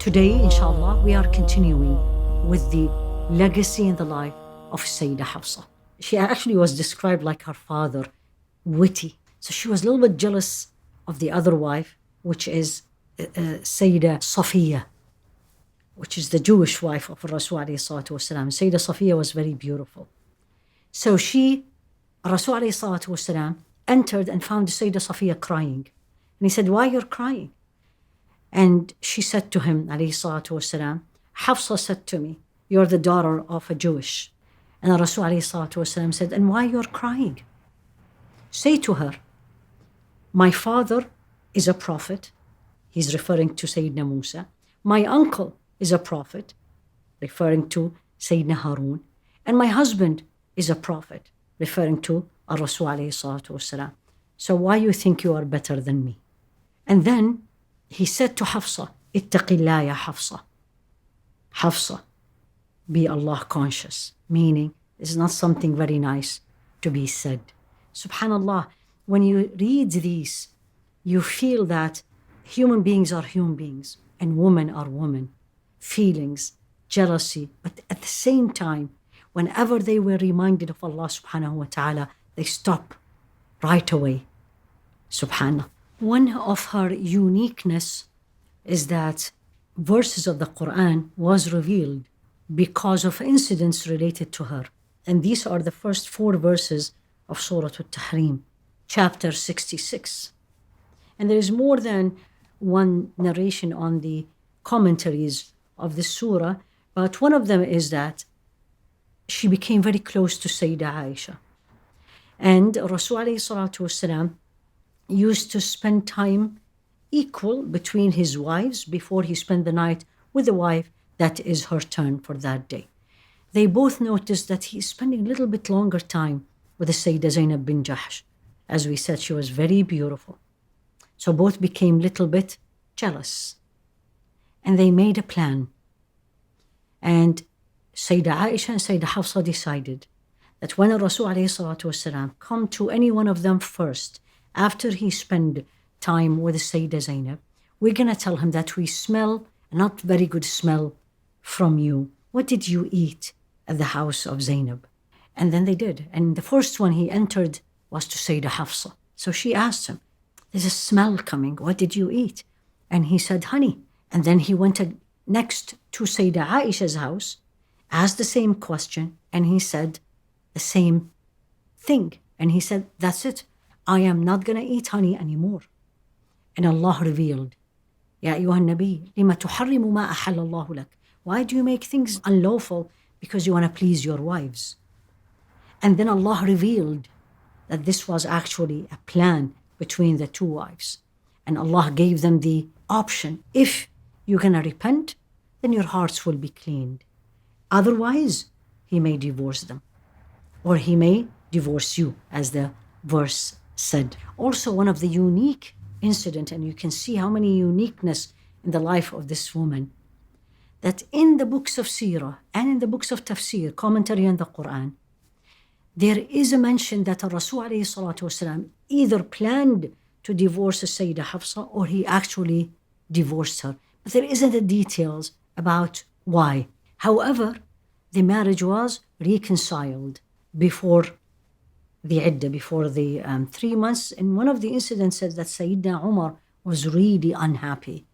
Today, inshallah, we are continuing with the legacy and the life of Sayyidah Hafsah. She actually was described like her father, witty. So she was a little bit jealous of the other wife, which is Sayyidah Safiyya, which is the Jewish wife of Rasul alayhi salatu wasalam. Sayyidah Safiyya was very beautiful. So Rasul alayhi salatu wasalam, entered and found Sayyidah Safiyya crying. And he said, "Why you're crying?" And she said to him, alayhi salatu wasalam, "Hafsah said to me, you're the daughter of a Jewish." And Rasul alayhi salatu wasalam said, "And why you're crying? Say to her, my father is a prophet." He's referring to Sayyidina Musa. "My uncle is a prophet," referring to Sayyidina Harun. "And my husband is a prophet," referring to Rasul alayhi salatu wasalam. "So why you think you are better than me?" And then he said to Hafsah, "Ittaqillah ya Hafsah." Hafsah, be Allah conscious, meaning it's not something very nice to be said. Subhanallah, when you read these, you feel that human beings are human beings and women are women. Feelings, jealousy, but at the same time, whenever they were reminded of Allah subhanahu wa ta'ala, they stop right away. Subhanallah. One of her uniqueness is that verses of the Quran was revealed because of incidents related to her. And these are the first 4 verses of Surah Al-Tahreem, chapter 66. And there is more than one narration on the commentaries of the surah, but one of them is that she became very close to Sayyidah Aisha. And Rasul alayhi salatu wasalam used to spend time equal between his wives before he spent the night with the wife that is her turn for that day. They both noticed that he is spending a little bit longer time with the Sayyidah Zainab bin Jahsh. As we said, she was very beautiful. So both became a little bit jealous. And they made a plan. And Sayyidah Aisha and Sayyidah Hafsah decided that when Rasul alayhi salatu wasalam come to any one of them first, after he spend time with Sayyidah Zainab, we're going to tell him that we smell a not very good smell from you. What did you eat at the house of Zainab? And then they did. And the first one he entered was to Sayyidah Hafsah. So she asked him, "There's a smell coming. What did you eat?" And he said, "Honey." And then he went next to Sayyidah Aisha's house, asked the same question, and he said the same thing. And he said, "That's it. I am not going to eat honey anymore." And Allah revealed, "Ya ayyuhan nabi, lima tuharrimu ma ahallallahu lak." Why do you make things unlawful? Because you want to please your wives. And then Allah revealed that this was actually a plan between the 2 wives. And Allah gave them the option. If you're going to repent, then your hearts will be cleaned. Otherwise, He may divorce them. Or He may divorce you, as the verse said. Also, one of the unique incident, and you can see how many uniqueness in the life of this woman, that in the books of Seerah and in the books of Tafsir, commentary on the Quran, there is a mention that Rasul alayhi salatu wasalam either planned to divorce Sayyidah Hafsah or he actually divorced her. But there isn't the details about why. However, the marriage was reconciled before the iddah, before the 3 months. And one of the incidents says that Sayyidina Umar was really unhappy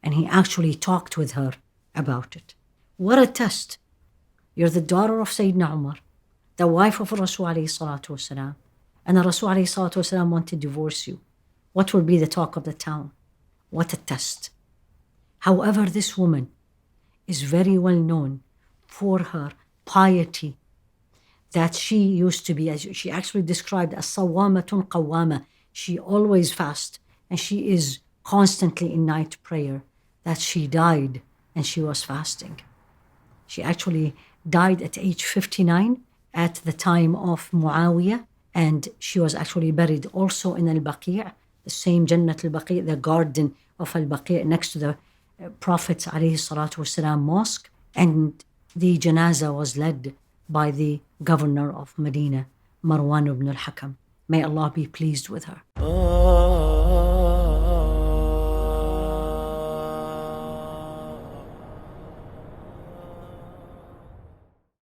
and he actually talked with her about it. What a test. You're the daughter of Sayyidina Umar, the wife of Rasul alayhi salatu wasalam, and Rasul alayhi salatu wasalam want to divorce you. What will be the talk of the town? What a test. However, this woman is very well known for her piety, that she used to be, as she actually described, as sawamatun qawwama. She always fasts and she is constantly in night prayer, that she died and she was fasting. She actually died at age 59 at the time of Muawiyah, and she was actually buried also in Al-Baqi', the same Jannah Al-Baqi', the garden of Al-Baqi' next to the Prophet alayhi salatu wasalam mosque, and the janazah was led by the governor of Medina, Marwan ibn al-Hakam. May Allah be pleased with her.